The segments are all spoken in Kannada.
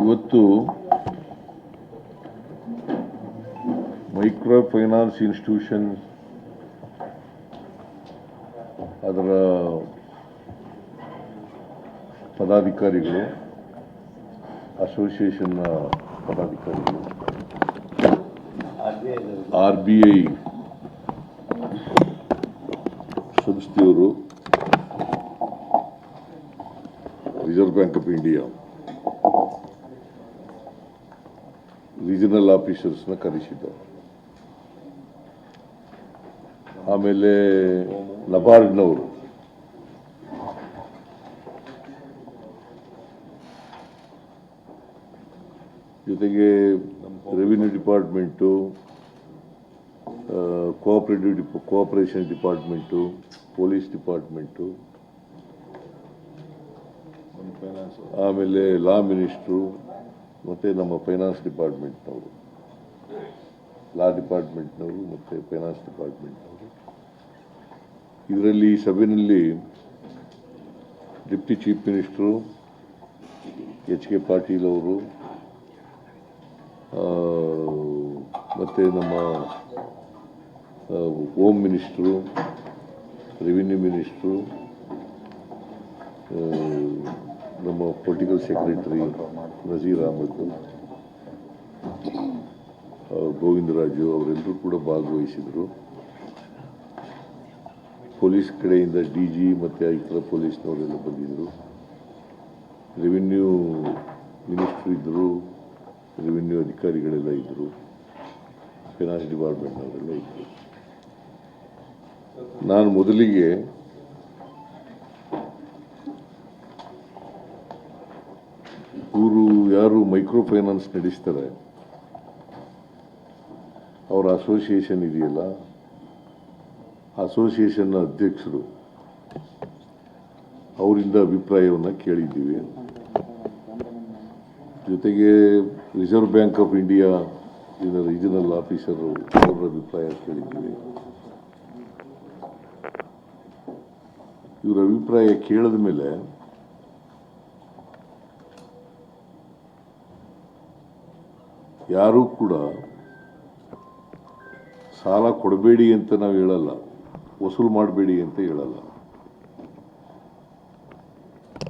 ಇವತ್ತು ಮೈಕ್ರೋ ಫೈನಾನ್ಸ್ ಇನ್ಸ್ಟಿಟ್ಯೂಷನ್ ಅದರ ಪದಾಧಿಕಾರಿಗಳು, ಅಸೋಸಿಯೇಷನ್ನ ಪದಾಧಿಕಾರಿಗಳು, RBI ಸಂಸ್ಥೆಯವರು, Reserve Bank of India regional ಆಫೀಸರ್ಸ್ನ ಕರೆಸಿದ್ದಾರೆ. ಆಮೇಲೆ ನಬಾರ್ಡ್ನವರು, ಜೊತೆಗೆ revenue department, cooperation department, police department, ಆಮೇಲೆ ಲಾ ಮಿನಿಸ್ಟ್ರು ಮತ್ತು ನಮ್ಮ ಫೈನಾನ್ಸ್ ಡಿಪಾರ್ಟ್ಮೆಂಟ್ನವರು, ಲಾ ಡಿಪಾರ್ಟ್ಮೆಂಟ್ನವರು ಮತ್ತು ಫೈನಾನ್ಸ್ ಡಿಪಾರ್ಟ್ಮೆಂಟ್ನವರು. ಇದರಲ್ಲಿ ಈ ಸಭೆಯಲ್ಲಿ deputy chief minister HK Patil ಅವರು, ಮತ್ತು ನಮ್ಮ ಹೋಮ್ ಮಿನಿಸ್ಟ್ರು, ರೆವಿನ್ಯೂ ಮಿನಿಸ್ಟ್ರು, ನಮ್ಮ ಪೊಲಿಟಿಕಲ್ ಸೆಕ್ರೆಟರಿ ನಜೀರ್ ಅಹಮದ್, ಗೋವಿಂದರಾಜು ಅವರೆಲ್ಲರೂ ಕೂಡ ಭಾಗವಹಿಸಿದರು. ಪೊಲೀಸ್ ಕಡೆಯಿಂದ DG ಮತ್ತು ಇತರ ಪೊಲೀಸ್ನವರೆಲ್ಲ ಬಂದಿದ್ದರು. ರೆವಿನ್ಯೂ ಮಿನಿಸ್ಟ್ರು ಇದ್ದರು, ರೆವಿನ್ಯೂ ಅಧಿಕಾರಿಗಳೆಲ್ಲ ಇದ್ದರು, ಫೈನಾನ್ಸ್ ಡಿಪಾರ್ಟ್ಮೆಂಟ್ನವರೆಲ್ಲ ಇದ್ದರು. ನಾನು ಮೊದಲಿಗೆ ಇವರು ಯಾರು ಮೈಕ್ರೋ ಫೈನಾನ್ಸ್ ನಡೆಸ್ತಾರೆ ಅವರ ಅಸೋಸಿಯೇಷನ್ ಇದೆಯಲ್ಲ, ಅಸೋಸಿಯೇಷನ್ನ ಅಧ್ಯಕ್ಷರು ಅವರಿಂದ ಅಭಿಪ್ರಾಯವನ್ನು ಕೇಳಿದ್ದೀವಿ. ಜೊತೆಗೆ reserve Bank of India regional officer ಅವರ ಅಭಿಪ್ರಾಯ ಕೇಳಿದ್ದೀವಿ. ಇವರ ಅಭಿಪ್ರಾಯ ಕೇಳಿದ ಮೇಲೆ ಯಾರೂ ಕೂಡ ಸಾಲ ಕೊಡಬೇಡಿ ಅಂತ ನಾವು ಹೇಳಲ್ಲ, ವಸೂಲು ಮಾಡಬೇಡಿ ಅಂತ ಹೇಳಲ್ಲ.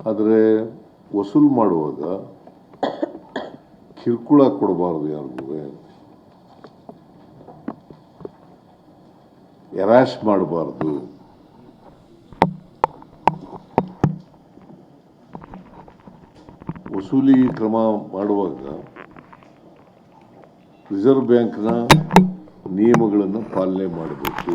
ಆದರೆ ವಸೂಲು ಮಾಡುವಾಗ ಕಿರುಕುಳ ಕೊಡಬಾರ್ದು, ಯಾರಿಗೂ ಎರಾಶ್ ಮಾಡಬಾರ್ದು. ವಸೂಲಿ ಕ್ರಮ ಮಾಡುವಾಗ ರಿಸರ್ವ್ ಬ್ಯಾಂಕ್ನ ನಿಯಮಗಳನ್ನು ಪಾಲನೆ ಮಾಡಬೇಕು.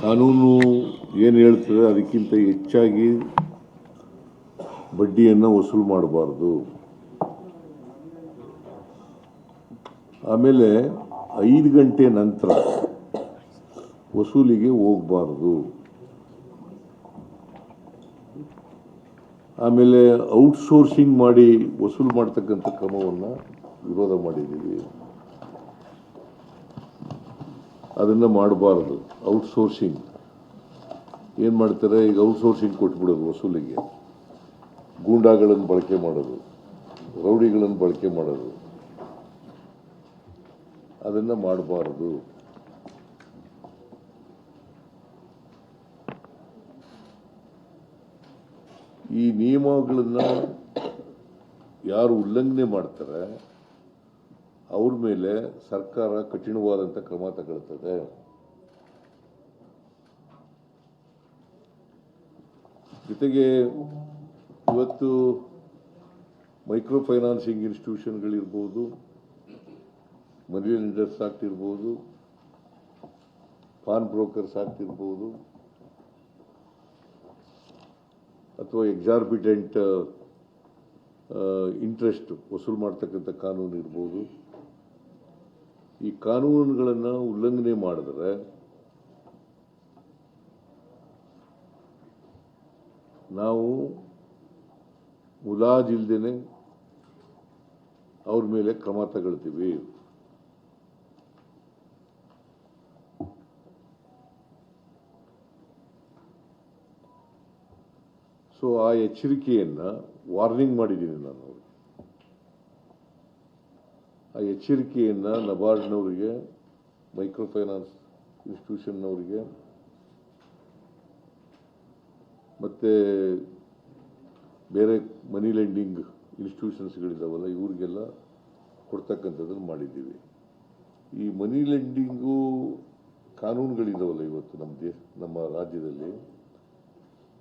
ಕಾನೂನು ಏನು ಹೇಳ್ತದೆ ಅದಕ್ಕಿಂತ ಹೆಚ್ಚಾಗಿ ಬಡ್ಡಿಯನ್ನು ವಸೂಲು ಮಾಡಬಾರ್ದು. ಆಮೇಲೆ 5 ಗಂಟೆ ನಂತರ ವಸೂಲಿಗೆ ಹೋಗಬಾರ್ದು. ಆಮೇಲೆ ಔಟ್ಸೋರ್ಸಿಂಗ್ ಮಾಡಿ ವಸೂಲು ಮಾಡ್ತಕ್ಕಂಥ ಕ್ರಮವನ್ನು ವಿರೋಧ ಮಾಡಿದ್ದೀವಿ. ಅದನ್ನು ಮಾಡಬಾರ್ದು. ಔಟ್ಸೋರ್ಸಿಂಗ್ ಏನು ಮಾಡ್ತಾರೆ, ಈಗ ಔಟ್ಸೋರ್ಸಿಂಗ್ ಕೊಟ್ಬಿಡೋದು ವಸೂಲಿಗೆ, ಗೂಂಡಾಗಳನ್ನು ಬಳಕೆ ಮಾಡೋದು, ರೌಡಿಗಳನ್ನು ಬಳಕೆ ಮಾಡೋದು, ಅದನ್ನು ಮಾಡಬಾರ್ದು. ಈ ನಿಯಮಗಳನ್ನು ಯಾರು ಉಲ್ಲಂಘನೆ ಮಾಡ್ತಾರೆ ಅವ್ರ ಮೇಲೆ ಸರ್ಕಾರ ಕಠಿಣವಾದಂಥ ಕ್ರಮ ತಗೊಳ್ತದೆ. ಜೊತೆಗೆ ಇವತ್ತು ಮೈಕ್ರೋ ಫೈನಾನ್ಸಿಂಗ್ ಇನ್ಸ್ಟಿಟ್ಯೂಷನ್ಗಳಿರ್ಬೋದು, ಮನಿ ಲೆಂಡರ್ಸ್ ಆಕ್ಟ್ ಇರ್ಬೋದು, ಪಾನ್ ಬ್ರೋಕರ್ಸ್ ಆಕ್ಟ್ ಇರ್ಬೋದು, ಅಥವಾ ಎಕ್ಸಾರ್ಬಿಟೆಂಟ್ ಇಂಟ್ರೆಸ್ಟ್ ವಸೂಲು ಮಾಡ್ತಕ್ಕಂಥ ಕಾನೂನು ಇರ್ಬೋದು. ಈ ಕಾನೂನುಗಳನ್ನು ಉಲ್ಲಂಘನೆ ಮಾಡಿದ್ರೆ ನಾವು ಮುಲಾಜಿಲ್ದೇನೆ ಅವ್ರ ಮೇಲೆ ಕ್ರಮ ತಗೊಳ್ತೀವಿ. ಸೊ ಆ ಎಚ್ಚರಿಕೆಯನ್ನು ವಾರ್ನಿಂಗ್ ಮಾಡಿದ್ದೀನಿ ನಾನು ಅವ್ರಿಗೆ. ಆ ಎಚ್ಚರಿಕೆಯನ್ನು ನಬಾರ್ಡ್ನವರಿಗೆ, ಮೈಕ್ರೋ ಫೈನಾನ್ಸ್ ಇನ್ಸ್ಟಿಟ್ಯೂಷನ್ನವರಿಗೆ ಮತ್ತು ಬೇರೆ ಮನಿ ಲೆಂಡಿಂಗ್ ಇನ್ಸ್ಟಿಟ್ಯೂಷನ್ಸ್ಗಳಿದ್ದಾವಲ್ಲ ಇವ್ರಿಗೆಲ್ಲ ಕೊಡ್ತಕ್ಕಂಥದ್ದನ್ನು ಮಾಡಿದ್ದೀವಿ. ಈ ಮನಿ ಲೆಂಡಿಂಗು ಕಾನೂನುಗಳಿದ್ದಾವಲ್ಲ ಇವತ್ತು ನಮ್ಮ ರಾಜ್ಯದಲ್ಲಿ,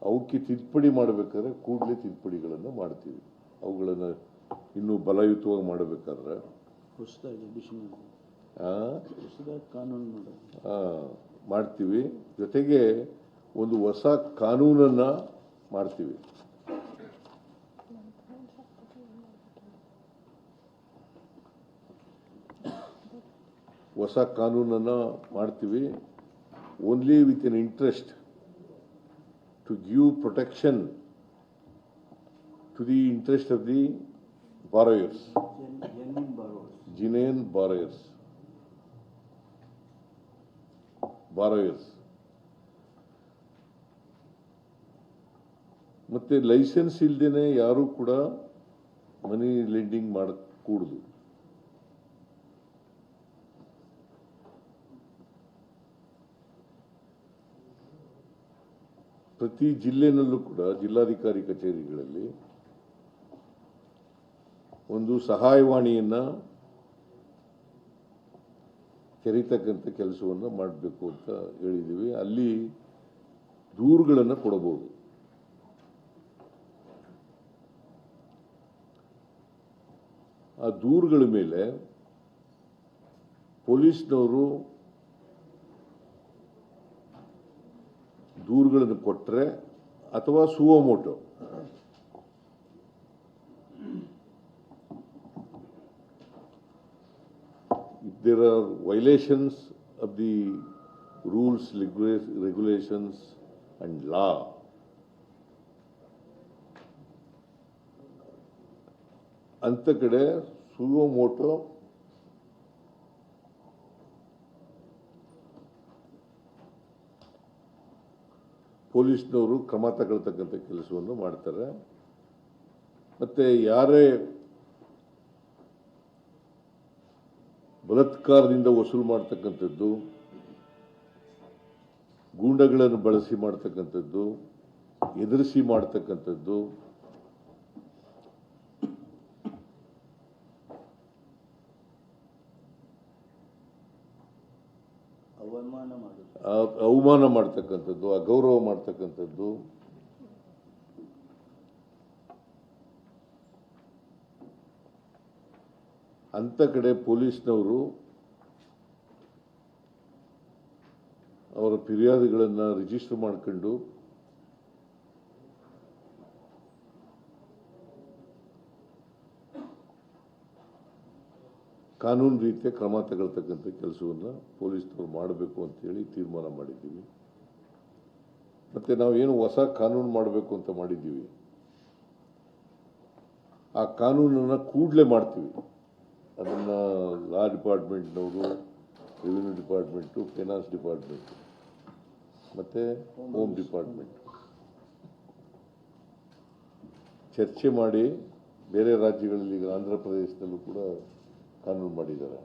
ಅವಕ್ಕೆ ತಿದ್ದುಪಡಿ ಮಾಡಬೇಕಾದ್ರೆ ಕೂಡಲೇ ತಿದ್ದುಪಡಿಗಳನ್ನು ಮಾಡ್ತೀವಿ. ಅವುಗಳನ್ನು ಇನ್ನೂ ಬಲಯುತವಾಗಿ ಮಾಡಬೇಕಾದ್ರೆ ಮಾಡ್ತೀವಿ. ಜೊತೆಗೆ ಒಂದು ಹೊಸ ಕಾನೂನನ್ನು ಮಾಡ್ತೀವಿ. ಹೊಸ ಕಾನೂನನ್ನು ಮಾಡ್ತೀವಿ. Only with an interest to give protection to the interest of the borrowers, genuine borrowers. ಮತ್ತೆ ಲೈಸೆನ್ಸ್ ಇಲ್ಲದೇನೆ ಯಾರು ಕೂಡ ಮನಿ ಲೆಂಡಿಂಗ್ ಮಾಡಕೂಡದು. ಪ್ರತಿ ಜಿಲ್ಲೆನಲ್ಲೂ ಕೂಡ ಜಿಲ್ಲಾಧಿಕಾರಿ ಕಚೇರಿಗಳಲ್ಲಿ ಒಂದು ಸಹಾಯವಾಣಿಯನ್ನು ತೆರೀತಕ್ಕಂಥ ಕೆಲಸವನ್ನು ಮಾಡಬೇಕು ಅಂತ ಹೇಳಿದ್ದೀವಿ. ಅಲ್ಲಿ ದೂರುಗಳನ್ನು ಕೊಡಬಹುದು. ಆ ದೂರುಗಳ ಮೇಲೆ ಪೊಲೀಸ್ನವರು ದೂರುಗಳನ್ನು ಕೊಟ್ಟರೆ ಅಥವಾ suo motu there are violations of the rules, regulations and law, anta kade suwomoto ಪೊಲೀಸ್ನವರು ಕ್ರಮ ತಗೊಳ್ತಕ್ಕಂಥ ಕೆಲಸವನ್ನು ಮಾಡ್ತಾರೆ. ಮತ್ತೆ ಯಾರೇ ಬಲಾತ್ಕಾರದಿಂದ ವಸೂಲು ಮಾಡ್ತಕ್ಕಂಥದ್ದು, ಗೂಂಡಗಳನ್ನು ಬಳಸಿ ಮಾಡ್ತಕ್ಕಂಥದ್ದು, ಎದುರಿಸಿ ಮಾಡ್ತಕ್ಕಂಥದ್ದು, ಅವಮಾನ ಮಾಡ್ತಕ್ಕಂಥದ್ದು, ಅಗೌರವ ಮಾಡ್ತಕ್ಕಂಥದ್ದು, ಅಂತ ಕಡೆ ಪೊಲೀಸ್ನವರು ಅವರ ಫಿರ್ಯಾದಿಗಳನ್ನು ರಿಜಿಸ್ಟರ್ ಮಾಡಿಕೊಂಡು ಕಾನೂನು ರೀತಿಯ ಕ್ರಮ ತಗೊಳ್ತಕ್ಕಂಥ ಕೆಲಸವನ್ನು ಪೊಲೀಸ್ನವರು ಮಾಡಬೇಕು ಅಂತೇಳಿ ತೀರ್ಮಾನ ಮಾಡಿದ್ದೀವಿ. ಮತ್ತೆ ನಾವೇನು ಹೊಸ ಕಾನೂನು ಮಾಡಬೇಕು ಅಂತ ಮಾಡಿದ್ದೀವಿ, ಆ ಕಾನೂನನ್ನು ಕೂಡಲೇ ಮಾಡ್ತೀವಿ. ಅದನ್ನು ಲಾ ಡಿಪಾರ್ಟ್ಮೆಂಟ್ನವರು, ರೆವಿನ್ಯೂ ಡಿಪಾರ್ಟ್ಮೆಂಟು, ಫೈನಾನ್ಸ್ ಡಿಪಾರ್ಟ್ಮೆಂಟು ಮತ್ತು ಹೋಮ್ ಡಿಪಾರ್ಟ್ಮೆಂಟ್ ಚರ್ಚೆ ಮಾಡಿ, ಬೇರೆ ರಾಜ್ಯಗಳಲ್ಲಿ ಆಂಧ್ರ ಪ್ರದೇಶದಲ್ಲೂ ಕೂಡ ಕಾನೂನು ಮಾಡಿದ್ದಾರೆ.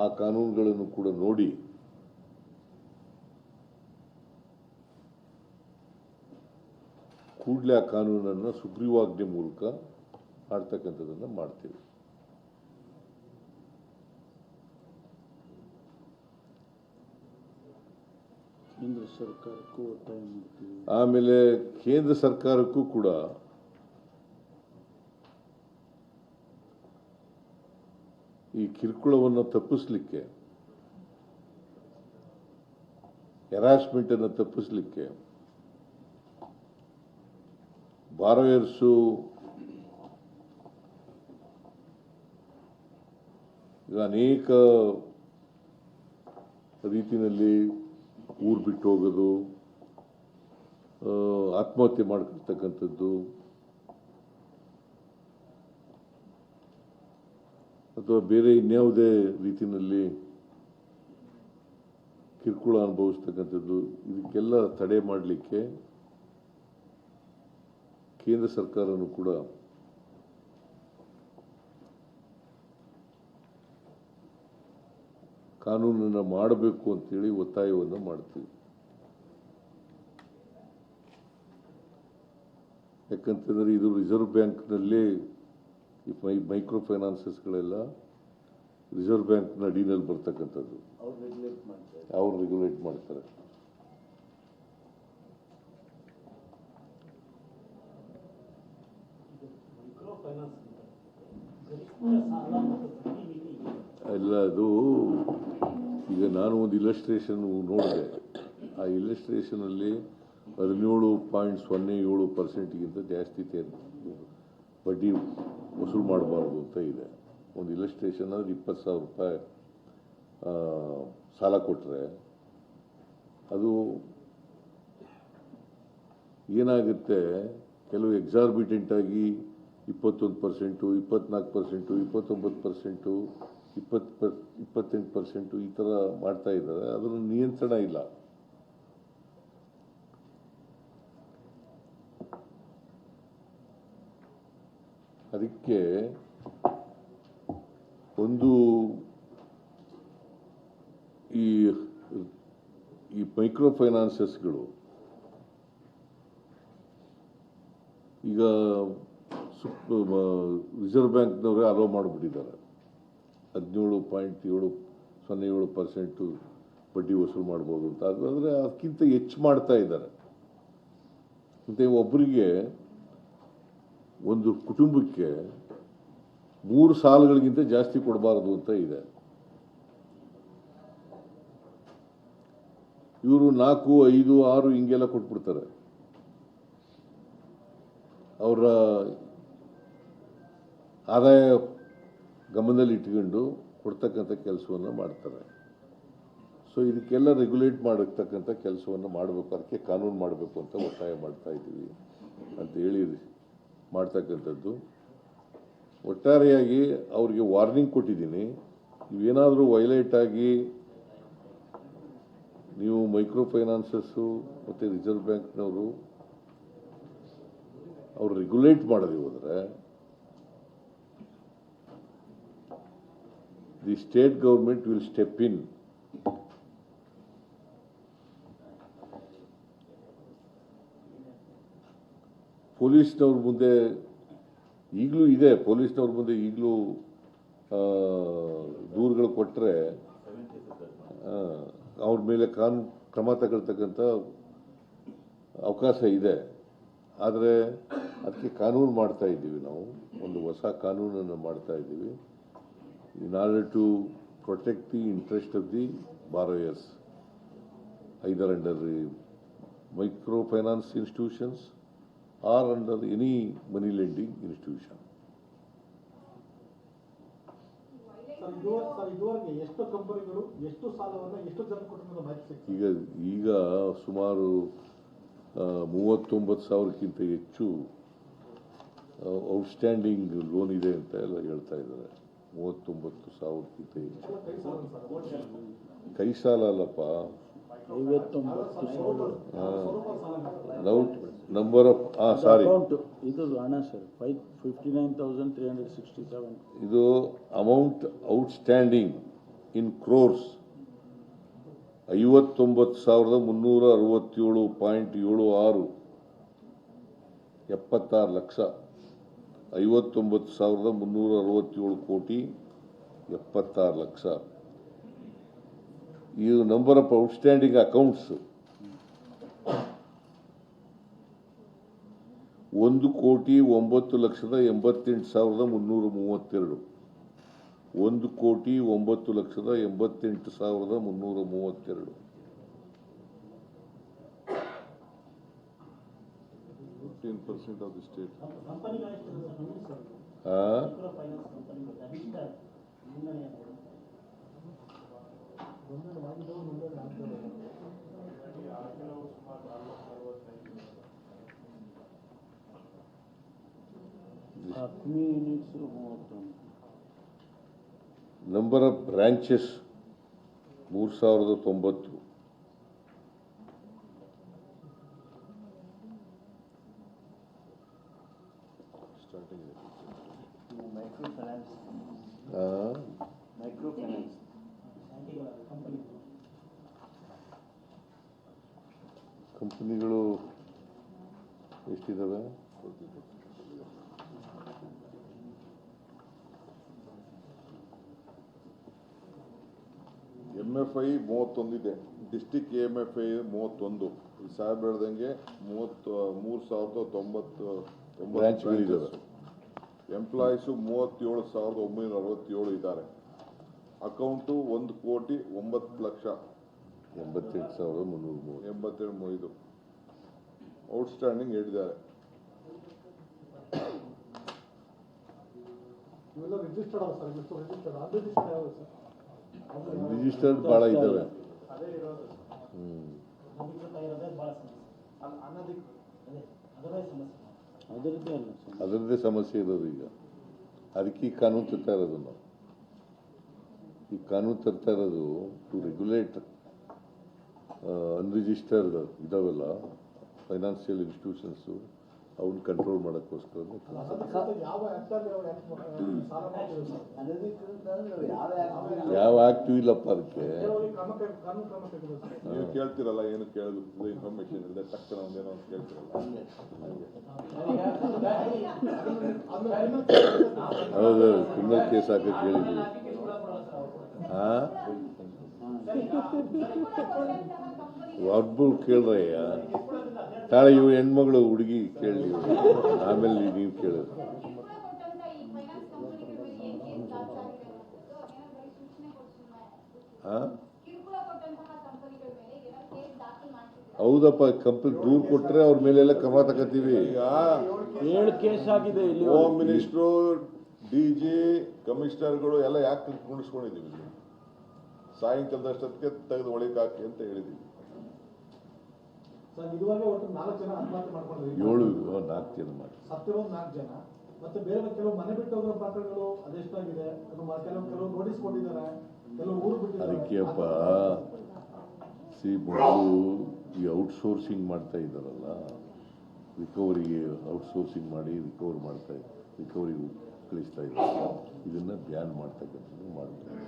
ಆ ಕಾನೂನುಗಳನ್ನು ಕೂಡ ನೋಡಿ ಕೂಡಲೇ ಆ ಕಾನೂನನ್ನು ಸುಗ್ರೀವಾಜ್ಞೆ ಮೂಲಕ ಮಾಡ್ತಕ್ಕಂಥದ್ದನ್ನು ಮಾಡ್ತೀವಿ. ಕೇಂದ್ರ ಸರ್ಕಾರಕ್ಕೂ ಒತ್ತಾಯ ಮಾಡ್ತೀವಿ. ಆಮೇಲೆ ಕೇಂದ್ರ ಸರ್ಕಾರಕ್ಕೂ ಕೂಡ ಈ ಕಿರುಕುಳವನ್ನು ತಪ್ಪಿಸಲಿಕ್ಕೆ, ಹೆರಾಸ್ಮೆಂಟ್ ಅನ್ನು ತಪ್ಪಿಸಲಿಕ್ಕೆ ಬಾರೋಯರ್ಸು ಈಗ ಅನೇಕ ರೀತಿಯಲ್ಲಿ ಊರು ಬಿಟ್ಟು ಹೋಗೋದು, ಆತ್ಮಹತ್ಯೆ ಮಾಡ್ಕೊಳ್ತಕ್ಕಂಥದ್ದು, ಅಥವಾ ಬೇರೆ ಇನ್ಯಾವುದೇ ರೀತಿಯಲ್ಲಿ ಕಿರುಕುಳ ಅನುಭವಿಸ್ತಕ್ಕಂಥದ್ದು, ಇದಕ್ಕೆಲ್ಲ ತಡೆ ಮಾಡಲಿಕ್ಕೆ ಕೇಂದ್ರ ಸರ್ಕಾರನೂ ಕೂಡ ಕಾನೂನನ್ನು ಮಾಡಬೇಕು ಅಂತೇಳಿ ಒತ್ತಾಯವನ್ನು ಮಾಡ್ತೀವಿ. ಯಾಕಂತಂದರೆ ಇದು ರಿಸರ್ವ್ ಬ್ಯಾಂಕ್ನಲ್ಲೇ ಈ ಮೈಕ್ರೋ ಫೈನಾನ್ಸಸ್ಗಳೆಲ್ಲ ರಿಸರ್ವ್ ಬ್ಯಾಂಕ್ನ ಅಡಿನಲ್ಲಿ ಬರ್ತಕ್ಕಂಥದ್ದು. ಅವ್ರು ರೆಗ್ಯುಲೇಟ್ ಮಾಡ್ತಾರೆ. ಅಲ್ಲ, ಅದು ಈಗ ನಾನು ಒಂದು ಇಲಸ್ಟ್ರೇಷನ್ ನೋಡಿದೆ. ಆ ಇಲಸ್ಟ್ರೇಷನಲ್ಲಿ 17.07%ಗಿಂತ ಜಾಸ್ತಿ ಬಡ್ಡಿ ವಸೂಲು ಮಾಡಬಾರ್ದು ಅಂತ ಇದೆ. ಒಂದು ಇಲಸ್ಟ್ರೇಷನ್ ಅಂದರೆ 20,000 ರೂಪಾಯಿ ಸಾಲ ಕೊಟ್ಟರೆ ಅದು ಏನಾಗುತ್ತೆ, ಕೆಲವು ಎಕ್ಸಾರ್ಬಿಟೆಂಟಾಗಿ 21%, 24%, 29%, 28% ಈ ಥರ ಮಾಡ್ತಾ ಇದ್ದಾರೆ. ಅದರ ನಿಯಂತ್ರಣ ಇಲ್ಲ. ಅದಕ್ಕೆ ಒಂದು ಈ ಮೈಕ್ರೋ ಫೈನಾನ್ಸಸ್ಗಳು ಈಗ ರಿಸರ್ವ್ ಬ್ಯಾಂಕ್ನವರೇ ಅಲೋ ಮಾಡಿಬಿಟ್ಟಿದ್ದಾರೆ. 17.07% ಬಡ್ಡಿ ವಸೂಲು ಮಾಡ್ಬೋದು ಅಂತ. ಆದರೆ ಅದಕ್ಕಿಂತ ಹೆಚ್ಚು ಮಾಡ್ತಾ ಇದ್ದಾರೆ. ಮತ್ತು ಒಬ್ಬರಿಗೆ, ಒಂದು ಕುಟುಂಬಕ್ಕೆ 3 ಸಾಲಗಳಿಗಿಂತ ಜಾಸ್ತಿ ಕೊಡಬಾರದು ಅಂತ ಇದೆ. ಇವರು 4, 5, 6 ಹಿಂಗೆಲ್ಲ ಕೊಟ್ಬಿಡ್ತಾರೆ. ಅವರ ಆದಾಯ ಗಮನದಲ್ಲಿ ಇಟ್ಕೊಂಡು ಕೊಡ್ತಕ್ಕಂಥ ಕೆಲಸವನ್ನು ಮಾಡ್ತಾರೆ. ಸೊ ಇದಕ್ಕೆಲ್ಲ ರೆಗ್ಯುಲೇಟ್ ಮಾಡತಕ್ಕಂಥ ಕೆಲಸವನ್ನು ಮಾಡಬೇಕು. ಅದಕ್ಕೆ ಕಾನೂನು ಮಾಡಬೇಕು ಅಂತ ಒತ್ತಾಯ ಮಾಡ್ತಾ ಇದ್ದೀವಿ ಅಂತ ಹೇಳಿ ಮಾಡ್ತಕ್ಕಂಥದ್ದು. ಒಟ್ಟಾರೆಯಾಗಿ ಅವರಿಗೆ ವಾರ್ನಿಂಗ್ ಕೊಟ್ಟಿದ್ದೀನಿ. ಇವೇನಾದರೂ ವೈಲೇಟ್ ಆಗಿ ನೀವು ಮೈಕ್ರೋ ಫೈನಾನ್ಸಸ್ಸು ಮತ್ತು ರಿಸರ್ವ್ ಬ್ಯಾಂಕ್ನವರು ಅವರು ರೆಗ್ಯುಲೇಟ್ ಮಾಡದೆ ಹೋದರೆ the state government will step in. ಪೊಲೀಸ್ನವ್ರ ಮುಂದೆ ಈಗಲೂ ಇದೆ, ಪೊಲೀಸ್ನವ್ರ ಮುಂದೆ ಈಗಲೂ ದೂರುಗಳು ಕೊಟ್ಟರೆ ಅವ್ರ ಮೇಲೆ ಕ್ರಮ ತಗೊಳ್ತಕ್ಕಂಥ ಅವಕಾಶ ಇದೆ. ಆದರೆ ಅದಕ್ಕೆ ಕಾನೂನು ಮಾಡ್ತಾ ಇದ್ದೀವಿ. ನಾವು ಒಂದು ಹೊಸ ಕಾನೂನನ್ನು ಮಾಡ್ತಾ ಇದ್ದೀವಿ. in order to protect the interest of the borrowers, either under the microfinance institutions or under any money lending institution. ಇದುವರೆಗೆ ಎಷ್ಟು ಕಂಪನಿಗಳು ಎಷ್ಟು ಸಾಲವನ್ನು ಎಷ್ಟು ಜನ ಕೊಟ್ಟಿರೋ ಮಾಹಿತಿ ಈಗ ಸುಮಾರು 39,000ಕ್ಕಿಂತ ಹೆಚ್ಚು ಔಟ್ಸ್ಟ್ಯಾಂಡಿಂಗ್ ಲೋನ್ ಇದೆ ಅಂತ ಎಲ್ಲ ಹೇಳ್ತಾ ಇದ್ದಾರೆ. 39,000ಕ್ಕಿಂತ ಹೆಚ್ಚು. ಕೈ ಸಾಲ ಅಲ್ಲಪ್ಪ, 59,000 ನಂಬರ್ ಆಫ್ ಸಾರಿ, ಇದು ಹಣ ಸರ್ 59,367. ಇದು ಅಮೌಂಟ್ ಔಟ್ಸ್ಟ್ಯಾಂಡಿಂಗ್ ಇನ್ ಕ್ರೋರ್ಸ್ 59,367.76, 76 ಲಕ್ಷ. 59,367 ಕೋಟಿ 76 ಲಕ್ಷ. ಇದು number of outstanding accounts 1,09,88,332. 1,09,88,332. 15% of the state. Number of branches 3,090. ಕಂಪನಿಗಳು ಎಷ್ಟಿದ್ದಾವೆ? MFI 31 ಇದೆ. District AMFI 31. ಸಾಹೇಬ್ ಹೇಳ್ದಂಗೆ 33,090 ಬ್ರಾಂಚ್ಗಳಿದ್ದಾವೆ. ಎಂಪ್ಲಾಯೀಸು 37,967 ಇದ್ದಾರೆ. ಅಕೌಂಟು 1,09,00,000. 88,330. ಔಟ್ಸ್ಟ್ಯಾಂಡಿಂಗ್ ಹೇಳಿದ್ದಾರೆ. ಇವೆಲ್ಲ ರಿಜಿಸ್ಟರ್ಡ್ ಅಲ್ಲ ಸರ್, ಎಷ್ಟು ರಿಜಿಸ್ಟರ್ಡ್ ಅನ್ರಿಜಿಸ್ಟರ್ಡ್ ಯಾವುದು ಸರ್? ರಿಜಿಸ್ಟರ್ಡ್ ಭಾಳ ಇದ್ದಾವೆ. ಅದೇ ಇರೋದು ಅಧಿಕೃತ ಇರೋದೇ ಭಾಳ ಸಮಸ್ಯೆ. ಅನಧಿಕೃತ ಅದರದೇ ಸಮಸ್ಯೆ. ಅದರದ್ದೇ ಸಮಸ್ಯೆ ಇರೋದು ಈಗ. ಅದಕ್ಕೆ ಈ ಕಾನೂನು ತರ್ತಾ ಇರೋದು ನಾವು. ಈ ಕಾನೂನು ತರ್ತಾ ಇರೋದು ಟು ರೆಗ್ಯುಲೇಟ್ ಅನ್ರಿಜಿಸ್ಟರ್ಡ್ ಇದಾವೆಲ್ಲ ಫೈನಾನ್ಷಿಯಲ್ ಇನ್ಸ್ಟಿಟ್ಯೂಷನ್ಸು ಅವನ್ನ ಕಂಟ್ರೋಲ್ ಮಾಡೋಕ್ಕೋಸ್ಕರ. ಯಾವ ಯಾವ ಆಕ್ಟಿವ್ ಇಲ್ಲಪ್ಪ ಅದಕ್ಕೆ. ನೀವು ಕೇಳ್ತಿರಲ್ಲ, ಏನು ಕೇಳೋದು ಇನ್ಫಾರ್ಮೇಶನ್ ಇಲ್ಲದೆ ತಕ್ಷಣ ಒಂದೇನೋ ಅಂತ ಕೇಳ್ತಿರಲ್ಲ. ಹೌದು, ಕ್ರಿಮಿನಲ್ ಕೇಸ್ ಹಾಕಕ್ಕೆ ಹೇಳಿದ್ವಿ. ಒಬ್ಬರು ಕೇಳ್ರಯ್ಯ, ತಾಳೆ ಇವು ಹೆಣ್ಮಗಳು ಹುಡುಗಿ ಕೇಳಿ, ಆಮೇಲೆ ನೀವು ಕೇಳೋದು. ಹೌದಪ್ಪ, ಕಂಪ್ನಿ ದೂರು ಕೊಟ್ರೆ ಅವ್ರ ಮೇಲೆಲ್ಲ ಕ್ರಮ ತಗೋತೀವಿ. ಈಗ 7 ಕೇಸ್ ಆಗಿದೆ ಇಲ್ಲಿ. ಹೋಮ್ ಮಿನಿಸ್ಟ್ರು, DG, ಕಮಿಷನರ್ಗಳು ಎಲ್ಲ ಯಾಕೆ ಕುಣಿಸ್ಕೊಂಡಿದ್ದೀವಿ? ಸಾಯಂಕಾಲದಷ್ಟೊತ್ತಿಗೆ ತೆಗೆದು ಒಳಗೆ ಹಾಕಿ ಅಂತ ಹೇಳಿದ್ದೀವಿ. ಸರ್, ಇದುವರೆಗೆ ಒಟ್ಟು 4 ಜನ ಆತ್ಮಹತ್ಯೆ ಮಾಡ್ಕೊಂಡಿದ್ದೀವಿ. 4 ಜನ ಮಾಡಿ ಸತ್ತಿರೋದು 4 ಜನ. ಮತ್ತೆ ಬೇರೆ ಕೆಲವು ಮನೆ ಬಿಟ್ಟು ಹೋಗಿರೋ ಪ್ರಕರಣಗಳು ಅದೆಷ್ಟಾಗಿದೆ, ಕೆಲವು ನೋಟಿಸ್ ಕೊಟ್ಟಿದ್ದಾರೆ, ಕೆಲವು ಊರು ಬಿಟ್ಟಿದ್ದಾರೆ. ಅದಕ್ಕೆಪ್ಪ ಮೊದಲು ಈ ಔಟ್ಸೋರ್ಸಿಂಗ್ ಮಾಡ್ತಾ ಇದ್ದಾರಲ್ಲ, ರಿಕವರಿಗೆ ಔಟ್ಸೋರ್ಸಿಂಗ್ ಮಾಡಿ ರಿಕವರಿಗೆ ಕಳಿಸ್ತಾ ಇದ್ದಾರೆ. ಇದನ್ನು ಬ್ಯಾನ್ ಮಾಡ್ತಕ್ಕಂಥದ್ದು ಮಾಡ್ತಾರೆ.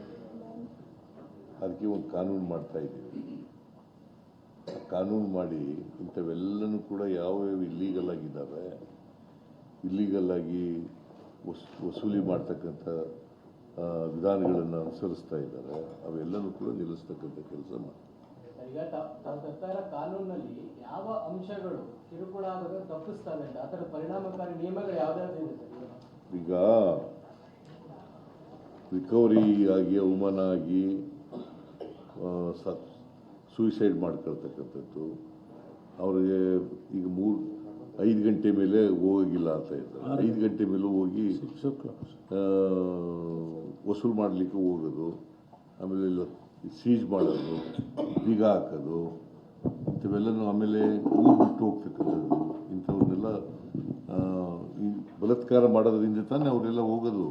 ಅದಕ್ಕೆ ಒಂದು ಕಾನೂನು ಮಾಡ್ತಾ ಇದ್ದೀವಿ. ಕಾನೂನು ಮಾಡಿ ಇಂಥವೆಲ್ಲನೂ ಕೂಡ ಯಾವ್ಯಾವ ಇಲ್ಲೀಗಲ್ ಆಗಿದ್ದಾವೆ, ಇಲ್ಲೀಗಲ್ ಆಗಿ ವಸೂಲಿ ಮಾಡ್ತಕ್ಕಂಥ ವಿಧಾನಗಳನ್ನು ಅನುಸರಿಸ್ತಾ ಇದ್ದಾರೆ, ಅವೆಲ್ಲನೂ ಕೂಡ ನಿಲ್ಲಿಸ್ತಕ್ಕಂಥ ಕೆಲಸ ಮಾಡ್ತಾರೆ. ಈಗ ತಾವು ತರ್ತಾ ಇರೋ ಕಾನೂನಲ್ಲಿ ಯಾವ ಅಂಶಗಳು ಕಿರುಕುಳ ಆಗೋದನ್ನು ತಪ್ಪಿಸ್ತವೆ ಅಂತ, ಆ ಥರ ಪರಿಣಾಮಕಾರಿ ನಿಯಮಗಳು ಯಾವ್ದಾದ್ರು ಇದೆ ಸರ್? ಈಗ ರಿಕವರಿ ಆಗಿ ಅವಮಾನ ಆಗಿ ಸೂಸೈಡ್ ಮಾಡ್ಕೊಳ್ತಕ್ಕಂಥದ್ದು, ಅವರಿಗೆ ಈಗ 5 ಗಂಟೆ ಮೇಲೆ ಹೋಗಿಲ್ಲ ಅಂತ ಇದ್ದಾರೆ. 5 ಗಂಟೆ ಮೇಲೆ ಹೋಗಿ ವಸೂಲು ಮಾಡಲಿಕ್ಕೆ ಹೋಗೋದು, ಆಮೇಲೆ ಸೀಜ್ ಮಾಡೋದು, ಬೀಗ ಹಾಕೋದು, ಇಂಥವೆಲ್ಲನೂ, ಆಮೇಲೆ ಊರು ಬಿಟ್ಟು ಹೋಗ್ತಕ್ಕಂಥದ್ದು, ಇಂಥವನ್ನೆಲ್ಲ ಬಲಾತ್ಕಾರ ಮಾಡೋದ್ರಿಂದ ತಾನೇ ಅವರೆಲ್ಲ ಹೋಗೋದು.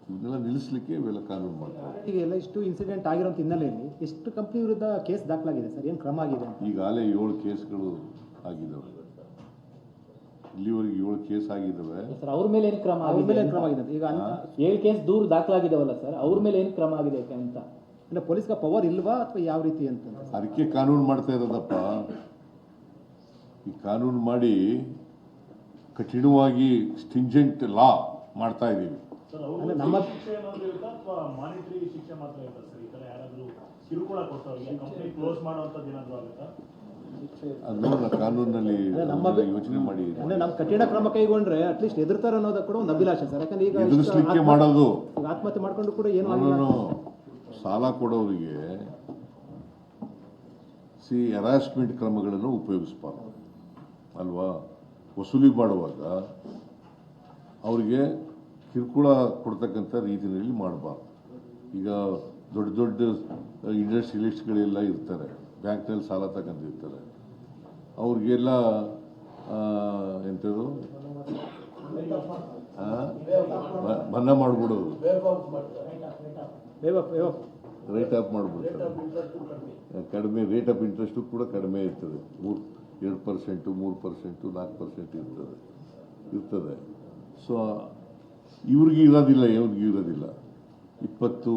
ಇವನ್ನೆಲ್ಲ ನಿಲ್ಲಿಸಲಿಕ್ಕೆ ಇವೆಲ್ಲ ಕಾನೂನು ಮಾಡ್ತಾರೆ. ಈಗ ಎಲ್ಲ ಇಷ್ಟು ಇನ್ಸಿಡೆಂಟ್ ಆಗಿರೋಂಥ ಹಿನ್ನೆಲೆಯಲ್ಲಿ ಎಷ್ಟು ಕಂಪ್ನಿ ವಿರುದ್ಧ ಕೇಸ್ ದಾಖಲಾಗಿದೆ ಸರ್? ಏನು ಕ್ರಮ ಆಗಿದೆ? ಈಗಾಗಲೇ 7 ಕೇಸ್ಗಳು ಆಗಿದ್ದಾವೆ. ಇಲ್ಲಿವರೆಗೆ 7 ಕೇಸ್ ಆಗಿದ್ದಾವೆ ಸರ್. ಅವ್ರ ಮೇಲೆ ಏನು ಕ್ರಮ ಆಗಿದೆ? ಈಗ 7 ಕೇಸ್ ದೂರು ದಾಖಲಾಗಿದ್ದಾವಲ್ಲ ಸರ್, ಅವ್ರ ಮೇಲೆ ಏನು ಕ್ರಮ ಆಗಿದೆ ಅಂತ? ಇಲ್ಲ, ಪೊಲೀಸ್ಗೆ ಪವರ್ ಇಲ್ವಾ ಅಥವಾ ಯಾವ ರೀತಿ ಅಂತ? ಅದಕ್ಕೆ ಕಾನೂನು ಮಾಡ್ತಾ ಇರೋದಪ್ಪ. ಈ ಕಾನೂನು ಮಾಡಿ ಕಠಿಣವಾಗಿ ಸ್ಟಿಂಜೆಂಟ್ ಲಾ ಮಾಡ್ತಾ ಇದ್ದೀವಿ. ನಮ್ಮ ಶಿಕ್ಷೆ ಅನ್ನೋದು ಇರುತ್ತಾ ಅಥವಾ ಮಾನಿಟರಿ ಶಿಕ್ಷೆ ಮಾತ್ರ ಇರುತ್ತಾ ಸರ್? ಈ ಥರ ಯಾರಾದರೂ ಕಿರುಕುಳ ಕೊಟ್ಟವರಿಗೆ ಕಂಪ್ನಿ ಕ್ಲೋಸ್ ಮಾಡುವಂಥದ್ದು ಏನಾದರೂ ಆಗುತ್ತಾ? ಅದನ್ನ ಕಾನೂನಲ್ಲಿ ಯೋಚನೆ ಮಾಡಿ ಅಂದ್ರೆ ನಮ್ಮ ಕಠಿಣ ಕ್ರಮ ಕೈಗೊಂಡ್ರೆ ಅಟ್ಲೀಸ್ಟ್ ಎದುರ್ತಾರೆ ಅನ್ನೋದು ಕೂಡ ಒಂದು ಅಭಿಲಾಷೆ ಸರ್. ಯಾಕಂದ್ರೆ ಈಗ ಎದುರಿಸಲಿಕ್ಕೆ ಮಾಡೋದು. ಆತ್ಮಹತ್ಯೆ ಮಾಡ್ಕೊಂಡು ಕೂಡ ಏನು ಸಾಲ ಕೊಡೋರಿಗೆ ಹರಾಸ್ಮೆಂಟ್ ಕ್ರಮಗಳನ್ನು ಉಪಯೋಗಿಸಬಾರ್ದು ಅಲ್ವಾ? ವಸೂಲಿ ಮಾಡುವಾಗ ಅವರಿಗೆ ಕಿರುಕುಳ ಕೊಡ್ತಕ್ಕಂಥ ರೀತಿಯಲ್ಲಿ ಮಾಡಬಾರ್ದು. ಈಗ ದೊಡ್ಡ ದೊಡ್ಡ ಇಂಡಸ್ಟ್ರಿಯಲಿಸ್ಟ್ಗಳೆಲ್ಲ ಇರ್ತಾರೆ, ಬ್ಯಾಂಕ್ನಲ್ಲಿ ಸಾಲ ತಗೊಂಡಿರ್ತಾರೆ, ಅವ್ರಿಗೆಲ್ಲ ಎಂಥದ್ದು ಮನ್ನಾ ಮಾಡಿಬಿಡೋದು, ರೈಟ್ ಆಫ್ ಮಾಡಿಬಿಡ್ತಾರೆ. ಕಡಿಮೆ ರೇಟ್ ಆಫ್ ಇಂಟ್ರೆಸ್ಟು ಕೂಡ ಕಡಿಮೆ ಇರ್ತದೆ. 2%, 3%, 4% ಇರ್ತದೆ. ಸೊ ಇವ್ರಿಗೆ ಇರೋದಿಲ್ಲ, ಇವ್ರಿಗೆ ಇರೋದಿಲ್ಲ. 20%,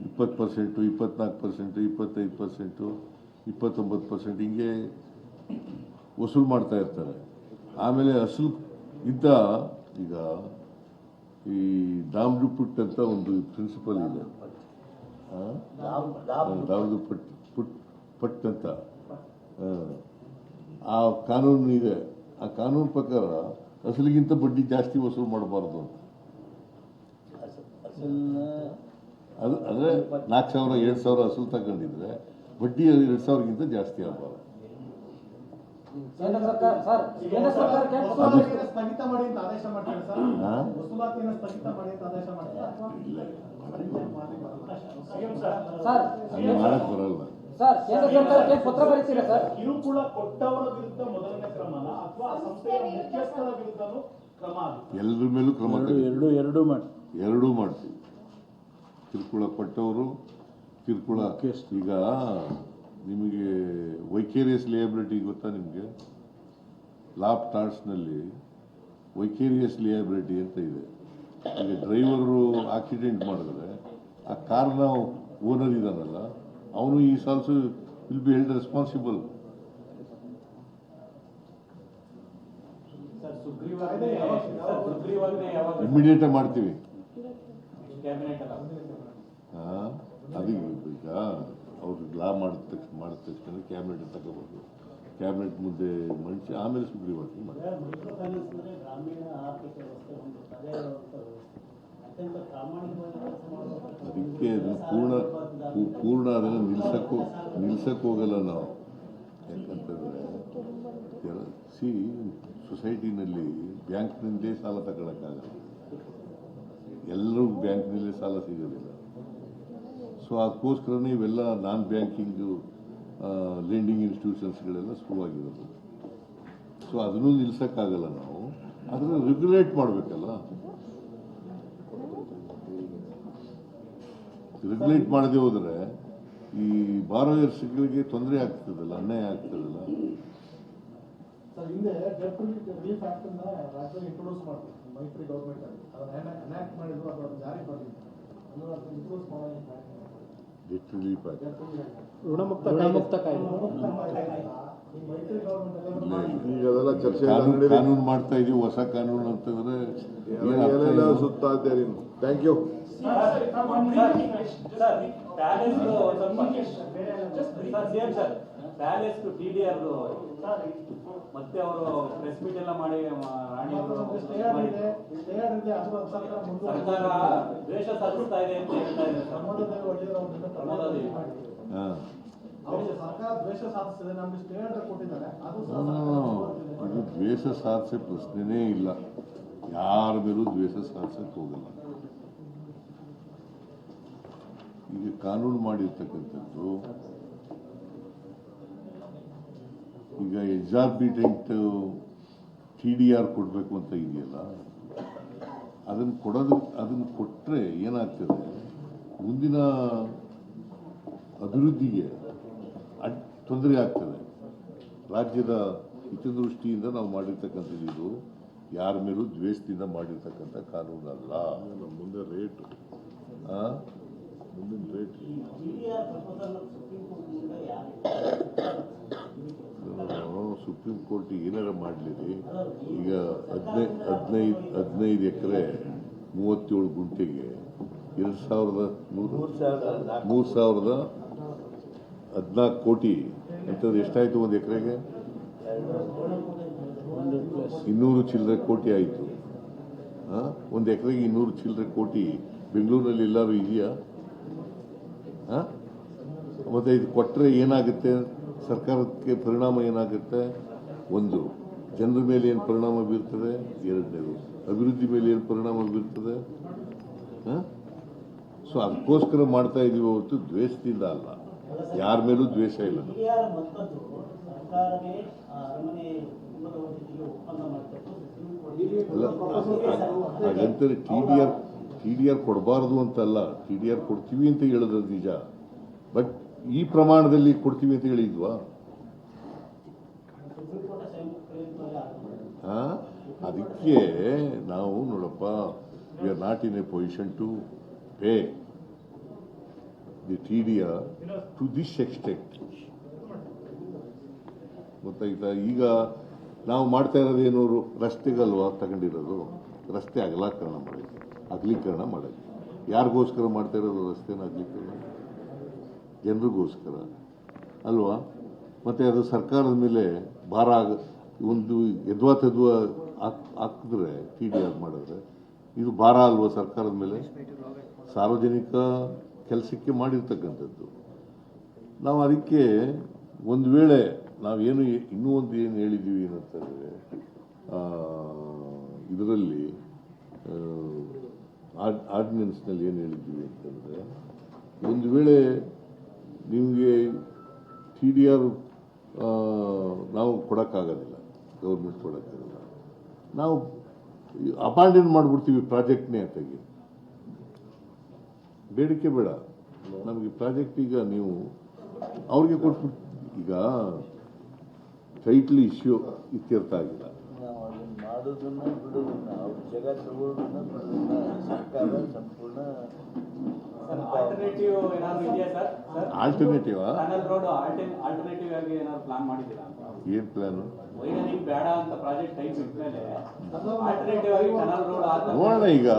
24%, 25%, 29% ಹಿಂಗೆ ವಸೂಲು ಮಾಡ್ತಾ ಇರ್ತಾರೆ. ಆಮೇಲೆ ಅಸಲು ಇದ್ದ ಈಗ ಈ ದಾಮ್ದು ಪುಟ್ ಅಂತ ಒಂದು ಪ್ರಿನ್ಸಿಪಲ್ ಇದೆ, ದಾಮ್ದು ಪಟ್ ಅಂತ ಆ ಕಾನೂನು ಇದೆ. ಆ ಕಾನೂನು ಪ್ರಕಾರ ಅಸಲಿಗಿಂತ ಬಡ್ಡಿ ಜಾಸ್ತಿ ವಸೂಲು ಮಾಡಬಾರ್ದು ಅಂತ. ಅದು ಅಂದರೆ 4,000 7,000 ಅಸಲು ತಗೊಂಡಿದ್ರೆ ಬಡ್ಡಿ 2,000ಗಿಂತ ಜಾಸ್ತಿ ಆಗಬಾರ್ದು. ವಸೂಲಾತಿಯನ್ನು ಸ್ಥಗಿತ ಮಾಡಿ ಅಂತ ಆದೇಶ ಮಾಡ್ತಾರೆ ಸರ್. ವಸೂಲಾತಿಯನ್ನು ಸ್ಥಗಿತ ಮಾಡಿ ಅಂತ ಆದೇಶ ಮಾಡ್ತಾರೆ ಅಥವಾ ಹಂಗೆ ಮಾಡಕ್ ಬರಲ್ಲ. ಪತ್ರ ಬರೀತೀರಾ ಸರ್? ಕಿರುಕುಳ ಕೊಟ್ಟವರ ವಿರುದ್ಧ ಮೊದಲನೇ ಕ್ರಮನ ಅಥವಾ ಸಂಸ್ಥೆಯ ಮುಖ್ಯಸ್ಥರ ವಿರುದ್ಧನೂ ಕ್ರಮ ಆಗುತ್ತೆ? ಎಲ್ಲರ ಮೇಲೂ ಕ್ರಮ ಎರಡೂ ಮಾಡ್ತೀವಿ. ಕಿರುಕುಳ ಕೊಟ್ಟವರು, ಕಿರುಕುಳ ಈಗ ನಿಮಗೆ ವೈಕೇರಿಯಸ್ ಲಿಯಬಿಲಿಟಿ ಗೊತ್ತಾ ನಿಮಗೆ? ಲಾ ಆಫ್ ಟಾರ್ಟ್ಸ್ನಲ್ಲಿ ವೈಕೇರಿಯಸ್ ಲಿಯಬಿಲಿಟಿ ಅಂತ ಇದೆ. ಈಗ ಡ್ರೈವರು ಆಕ್ಸಿಡೆಂಟ್ ಮಾಡಿದ್ರೆ ಆ ಕಾರ್ನ ಓನರ್ ಇದಾನಲ್ಲ, ಅವನು is also will be held responsible. Immediate ಮಾಡ್ತೀವಿ. ಅದು ಈಗ ಅವ್ರು ಲಾ ಮಾಡಿದ ತಕ್ಷಣ ಕ್ಯಾಬಿನೆಟ್ ತಗೋಬೋದು. ಕ್ಯಾಬಿನೆಟ್ ಮುಂದೆ ಮಂಡಿಸಿ ಆಮೇಲೆ ಸುಗ್ರೀವಾಜ್ಞೆ ಮಾಡ್ತಾರೆ. ಅದಕ್ಕೆ ಅದನ್ನು ಪೂರ್ಣ ಅದನ್ನು ನಿಲ್ಸಕ್ಕೆ ಹೋಗಲ್ಲ ನಾವು. ಯಾಕಂತಂದರೆ ಸೊಸೈಟಿನಲ್ಲಿ ಬ್ಯಾಂಕ್ನಿಂದಲೇ ಸಾಲ ತಗೊಳಕ್ಕಾಗಲ್ಲ, ಎಲ್ಲರೂ ಬ್ಯಾಂಕ್ನಲ್ಲೇ ಸಾಲ ಸಿಗೋದಿಲ್ಲ. ಸೊ ಅದಕ್ಕೋಸ್ಕರನೇ ಇವೆಲ್ಲ ನಾನ್ ಬ್ಯಾಂಕಿಂಗು ಲೆಂಡಿಂಗ್ ಇನ್ಸ್ಟಿಟ್ಯೂಷನ್ಸ್ಗಳೆಲ್ಲ ಶುರುವಾಗಿರೋದು. ಸೊ ಅದನ್ನು ನಿಲ್ಸಕ್ಕಾಗಲ್ಲ ನಾವು, ಅದನ್ನು ರೆಗ್ಯುಲೇಟ್ ಮಾಡಬೇಕಲ್ಲ. ರೆಗ್ಯುಲೇಟ್ ಮಾಡದೆ ಹೋದರೆ ಈ ಬಾರೋಯರ್ಸ್ಗಳಿಗೆ ತೊಂದರೆ ಆಗ್ತದಲ್ಲ, ಅನ್ಯಾಯ ಆಗ್ತದಲ್ಲ. ಸರ್, ಹಿಂದೆ ಡೆಟ್ ರಿಲೀಫ್ ಆಕ್ಟ್ ಅನ್ನ ರಾಜ್ಯದಲ್ಲಿ ಇಂಟ್ರೊಡ್ಯೂಸ್ ಮಾಡಿದ್ರು ಮೈತ್ರಿ ಗೌರ್ಮೆಂಟ್ ಅಲ್ಲಿ. ಅದನ್ನ ಅನ್ಯಾಕ್ಟ್ ಮಾಡಿದ್ರು, ಅದನ್ನು ಜಾರಿ ಮಾಡಿದ್ರು. ಇಂಟ್ರೊಡ್ಯೂಸ್ ಮಾಡೋದು ಡೆಟ್ ರಿಲೀಫ್ ಆಕ್ಟ್, ಋಣಮುಕ್ತ ಕಾಯ್ದೆ. ಈ ಮೈತ್ರಿ ಗೌರ್ಮೆಂಟ್ ಈಗ ಅದೆಲ್ಲ ಚರ್ಚೆ ಕಾನೂನು ಮಾಡ್ತಾ ಇದೀವಿ, ಹೊಸ ಕಾನೂನು ಅಂತಂದ್ರೆ ಏನೆಲ್ಲ ಸುತ್ತಾ ಇದ್ದೀರಿ. Thank you. Palace to TDR ಮತ್ತೆ ಅವರು ಪ್ರೆಸ್ ಮೀಟ್ ಎಲ್ಲ ಮಾಡಿ ರಾಣಿಯವರು ಸರ್ಕಾರ ದ್ವೇಷ ಸಾಧಿಸ್ತಾ ಇದೆ ಅಂತ ಹೇಳ್ತಾ ಇದೆ. ಸರ್ಕಾರ ದ್ವೇಷ ಸಾಧಿಸಿದೆ, ನಮ್ಗೆ ಸ್ಟೇ ಆರ್ಡರ್ ಕೊಟ್ಟಿದ್ದಾರೆ. ಅದು ಇದು ದ್ವೇಷ ಸಾಧಿಸೋ ಪ್ರಶ್ನೆನೇ ಇಲ್ಲ. ಯಾರ ಮೇಲೂ ದ್ವೇಷ ಸಾಧಿಸಕ್ಕೆ ಹೋಗಲ್ಲ. ಈಗ ಕಾನೂನು ಮಾಡಿರ್ತಕ್ಕಂಥದ್ದು ಈಗ ಎಕ್ಸಾರ್ಬಿಟೆಂಟ್ TDR ಕೊಡಬೇಕು ಅಂತ ಇದೆಯಲ್ಲ, ಅದನ್ನು ಕೊಟ್ಟರೆ ಏನಾಗ್ತದೆ, ಮುಂದಿನ ಅಭಿವೃದ್ಧಿಗೆ ತೊಂದರೆ ಆಗ್ತದೆ. ರಾಜ್ಯದ ಹಿತದೃಷ್ಟಿಯಿಂದ ನಾವು ಮಾಡಿರ್ತಕ್ಕಂಥದ್ದು ಇದು ಯಾರ ಮೇಲೂ ದ್ವೇಷದಿಂದ ಮಾಡಿರ್ತಕ್ಕಂಥ ಕಾನೂನಲ್ಲ. ಮುಂದೆ ರೇಟ್ ಮುಂದಿನ ರೇಟ್ ಸುಪ್ರೀಂ ಕೋರ್ಟ್ ಏನಾರ ಮಾಡಲಿರಿ. ಈಗ 15 ಎಕರೆ 37 ಗುಂಟೆಗೆ 3,014 ಕೋಟಿ ಅಂತಂದ್ರೆ ಎಷ್ಟಾಯ್ತು? ಒಂದು ಎಕರೆಗೆ 200 ಚಿಲ್ಲರೆ ಕೋಟಿ ಆಯಿತು. ಒಂದು ಎಕರೆಗೆ 200 ಚಿಲ್ಲರೆ ಕೋಟಿ ಬೆಂಗಳೂರಲ್ಲಿ ಎಲ್ಲರೂ ಇದೆಯಾ? ಮತ್ತೆ ಇದು ಕೊಟ್ಟರೆ ಏನಾಗುತ್ತೆ? ಸರ್ಕಾರಕ್ಕೆ ಪರಿಣಾಮ ಏನಾಗುತ್ತೆ? ಒಂದು, ಜನರ ಮೇಲೆ ಏನು ಪರಿಣಾಮ ಬೀರ್ತದೆ? ಎರಡನೇದು, ಅಭಿವೃದ್ಧಿ ಮೇಲೆ ಏನು ಪರಿಣಾಮ ಬೀರ್ತದೆ? ಸೊ ಅದಕ್ಕೋಸ್ಕರ ಮಾಡ್ತಾ ಇದೀವಿ ಹೊರತು ದ್ವೇಷದಿಂದ ಅಲ್ಲ. ಯಾರ ಮೇಲೂ ದ್ವೇಷ ಇಲ್ಲ. ಹಾಗಂತಾರೆ TDR ಕೊಡಬಾರ್ದು ಅಂತಲ್ಲ, TDR ಕೊಡ್ತೀವಿ ಅಂತ ಹೇಳಿದ್ರೆ ನಿಜ. ಬಟ್ ಈ ಪ್ರಮಾಣದಲ್ಲಿ ಕೊಡ್ತೀವಿ ಅಂತ ಹೇಳಿದ್ವಾ? ಅದಕ್ಕೆ ನಾವು ನೋಡಪ್ಪ, we are not in a position to pay the TDR to this extent. ಗೊತ್ತಾಯ್ತಾ? ಈಗ ನಾವು ಮಾಡ್ತಾ ಇರೋದು ಏನು, ರಸ್ತೆಗಲ್ವಾ ತಗೊಂಡಿರೋದು, ರಸ್ತೆ ಅಗಲೀಕರಣ ಮಾಡೋದು. ಯಾರಿಗೋಸ್ಕರ ಮಾಡ್ತಾ ಇರೋದು ರಸ್ತೆನ ಅಗಲೀಕರಣ? ಜನರಿಗೋಸ್ಕರ ಅಲ್ವಾ? ಮತ್ತು ಅದು ಸರ್ಕಾರದ ಮೇಲೆ ಭಾರ ಒಂದು ಎದ್ವಾ ಹಾಕಿದ್ರೆ TDR ಮಾಡಿದ್ರೆ ಇದು ಭಾರ ಅಲ್ವಾ ಸರ್ಕಾರದ ಮೇಲೆ? ಸಾರ್ವಜನಿಕ ಕೆಲಸಕ್ಕೆ ಮಾಡಿರ್ತಕ್ಕಂಥದ್ದು. ನಾವು ಅದಕ್ಕೆ ಒಂದು ವೇಳೆ ನಾವೇನು ಇನ್ನೂ ಒಂದು ಏನು ಹೇಳಿದ್ದೀವಿ ಏನಂತಂದರೆ, ಇದರಲ್ಲಿ ಆರ್ಡಿನೆನ್ಸ್ನಲ್ಲಿ ಏನು ಹೇಳಿದ್ದೀವಿ ಅಂತಂದರೆ, ಒಂದು ವೇಳೆ ನಿಮಗೆ TDR ನಾವು ಕೊಡೋಕ್ಕಾಗೋದಿಲ್ಲ, ಗೌರ್ಮೆಂಟ್ ಕೊಡೋಕ್ಕಾಗಲ್ಲ, ನಾವು ಅಪಾಂಡನ್ ಮಾಡಿಬಿಡ್ತೀವಿ ಪ್ರಾಜೆಕ್ಟ್ನೇ ಅಂತಾಗಿ. ಬೇಡಿಕೆ ಬೇಡ ನಮಗೆ ಪ್ರಾಜೆಕ್ಟ್. ಈಗ ನೀವು ಅವ್ರಿಗೆ ಕೊಟ್ಬಿಟ್ಟು ಈಗ ಟೈಟ್ಲ್ ಇಶ್ಯೂ ಇತ್ಯರ್ಥ ಆಗಿಲ್ಲ. ನಾವು ಅದನ್ನು ಮಾಡೋದನ್ನ ಬಿಡೋದನ್ನ ಅವ್ರ ಜಾಗ ತಗೊಳ್ಳೋದನ್ನ ಬಿಡೋದನ್ನ ಸರ್ಕಾರ ಸಂಪೂರ್ಣ ಆಲ್ಟರ್ನೇಟಿವ್ ಏನಾದ್ರು ಇದೆಯಾ sir? Alternative tunnel road alternative ಆಗಿ ಏನಾದ್ರು ಪ್ಲಾನ್ ಮಾಡಿದ್ದೀರಾ ಅಂತ? ಏನು ಪ್ಲಾನು? ವೈಡನಿಂಗ್ ಬೇಡ ಅಂತ ಪ್ರಾಜೆಕ್ಟ್ ಟೈಪ್ ಇಟ್ಮೇಲೆ ಆಲ್ಟರ್ನೇಟಿವ್ ಆಗಿ ಟನಲ್ ರೋಡ್ ನೋಡೋಣ. ಈಗ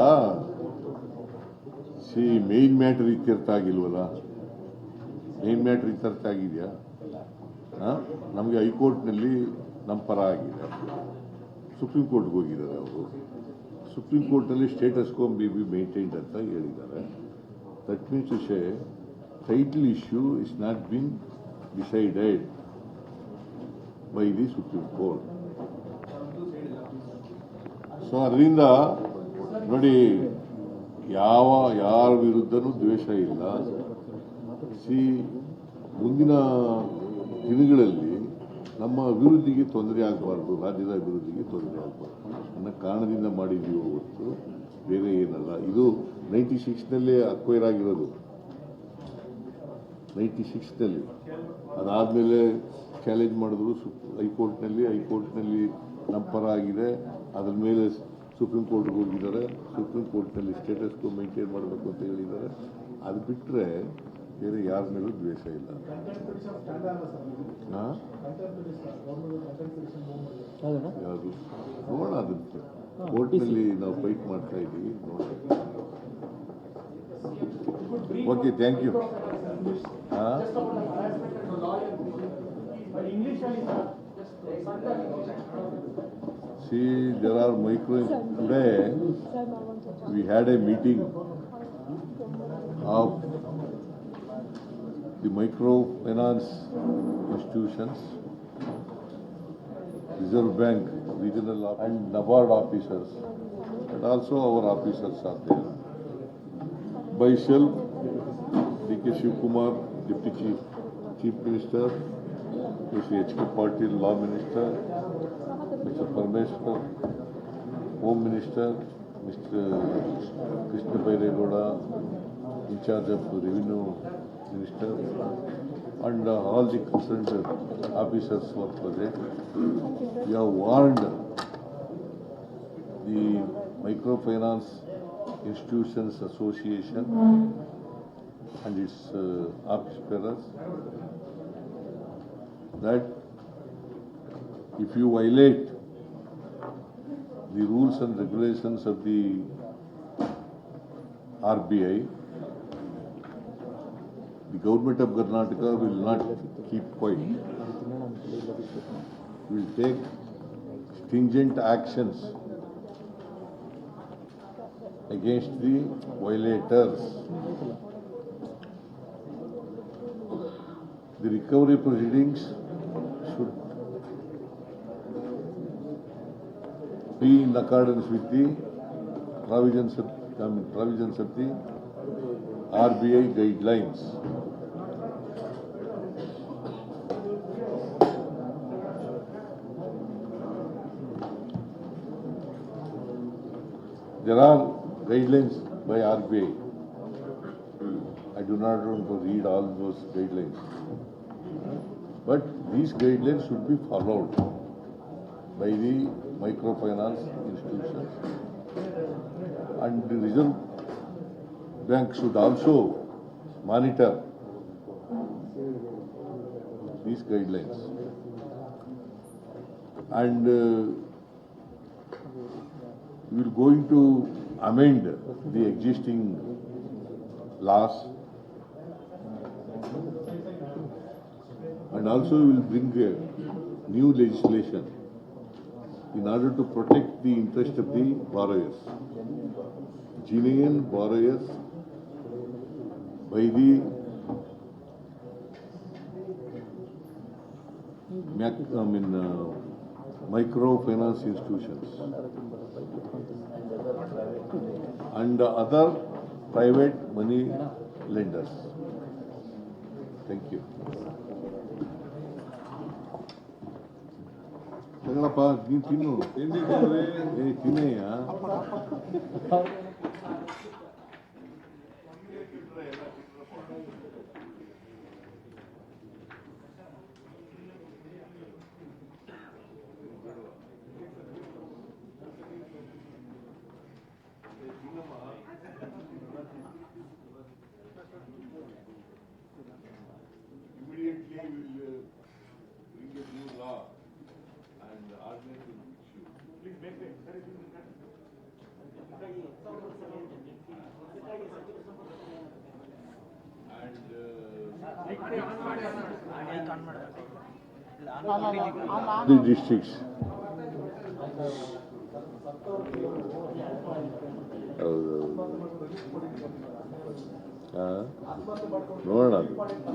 ಮೇನ್ ಮ್ಯಾಟರ್ ಇತ್ಯರ್ಥ ಆಗಿಲ್ವಲ್ಲ? ಮೇನ್ ಮ್ಯಾಟರ್ ಇತ್ಯರ್ಥ ಆಗಿದೆಯಾ? ನಮಗೆ ಹೈಕೋರ್ಟ್ನಲ್ಲಿ ನಮ್ಮ ಪರ ಆಗಿದೆ, ಸುಪ್ರೀಂ ಕೋರ್ಟ್ಗೆ ಹೋಗಿದ್ದಾರೆ ಅವರು. ಸುಪ್ರೀಂ ಕೋರ್ಟ್ನಲ್ಲಿ ಸ್ಟೇಟಸ್ ಕೋ ಬಿ ಮೇಂಟೈನ್ಡ್ ಅಂತ ಹೇಳಿದ್ದಾರೆ. That means to say title issue is not been decided by the supreme court. So ಅದರಿಂದ ನೋಡಿ, ಯಾರ ವಿರುದ್ಧನೂ ದ್ವೇಷ ಇಲ್ಲ. ಮುಂದಿನ ದಿನಗಳಲ್ಲಿ ನಮ್ಮ ಅಭಿವೃದ್ಧಿಗೆ ತೊಂದರೆ ಆಗಬಾರ್ದು, ರಾಜ್ಯದ ಅಭಿವೃದ್ಧಿಗೆ ತೊಂದರೆ ಆಗಬಾರ್ದು ಅನ್ನೋ ಕಾರಣದಿಂದ ಮಾಡಿದ್ದೀವಿ ಹೊರತು ಬೇರೆ ಏನಲ್ಲ. ಇದು 96ನಲ್ಲೇ ಅಕ್ವೈರ್ ಆಗಿರೋದು, 96ನಲ್ಲಿ. ಅದಾದಮೇಲೆ ಚಾಲೆಂಜ್ ಮಾಡಿದ್ರು ಹೈಕೋರ್ಟ್ನಲ್ಲಿ ನಮ್ಮ ಪರ ಆಗಿದೆ. ಅದ್ರ ಮೇಲೆ ಸುಪ್ರೀಂ ಕೋರ್ಟ್ಗೆ ಹೋಗಿದ್ದಾರೆ. ಸುಪ್ರೀಂ ಕೋರ್ಟ್ನಲ್ಲಿ ಸ್ಟೇಟಸ್ ಕೋ ಮೇಂಟೈನ್ ಮಾಡಬೇಕು ಅಂತ ಹೇಳಿದ್ದಾರೆ. ಅದು ಬಿಟ್ಟರೆ ಬೇರೆ ಯಾರ ಮೇಲೂ ದ್ವೇಷ ಇಲ್ಲ. ಯಾವುದು ನೋಡೋಣ, ಅದಕ್ಕೆ ಕೋರ್ಟ್ನಲ್ಲಿ ನಾವು ಫೈಟ್ ಮಾಡ್ತಾ ಇದ್ದೀವಿ, ನೋಡೋಣ. Okay, thank you. See, there are today we had a meeting of the microfinance institutions, Reserve Bank, regional and NABARD officers, and also our officers are there. Myself, D.K. Shivkumar, Deputy Chief Minister, Mr. H.K. Patil, Law Minister, Mr. Parmeshwar, Home Minister, Mr. Krishna Bairegowda, in charge of Revenue Minister, and all the concerned officers were present. We have warned the Microfinance Institutions Association and its office bearers that if you violate the rules and regulations of the RBI, the government of Karnataka will not keep quiet. Will take stringent actions against the violators. The recovery proceedings should be in accordance with the provisions of the RBI guidelines. There are guidelines by RBI. I do not want to read all those guidelines. But these guidelines should be followed by the microfinance institutions. and the Reserve Bank should also monitor these guidelines. And we will going to amend the existing laws, and also we will bring new legislation in order to protect the interest of the borrowers, genuine borrowers, by the microfinance institutions and other private money lenders. Thank you. ತಗೊಳಪ್ಪ ನೀನು ತಿನ್ನು ತಿನ್ನಯ್ಯ. Immediately we will bring a new law and ordinance will be issued. Please make it. And the districts. ನೋಡೋಣ,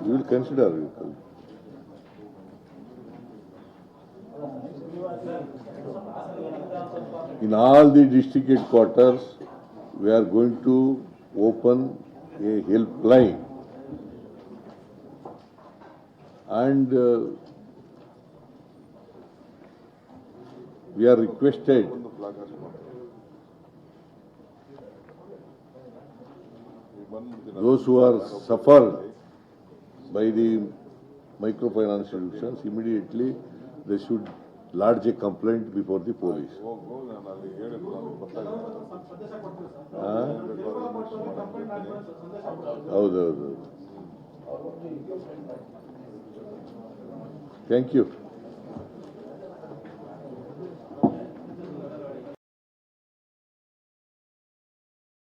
we will consider. In all the district headquarters, we are going to open a helpline, and we are requested those who are suffered by the microfinance institutions, immediately they should lodge a complaint before the police. ಹೌದೌದು. Thank you.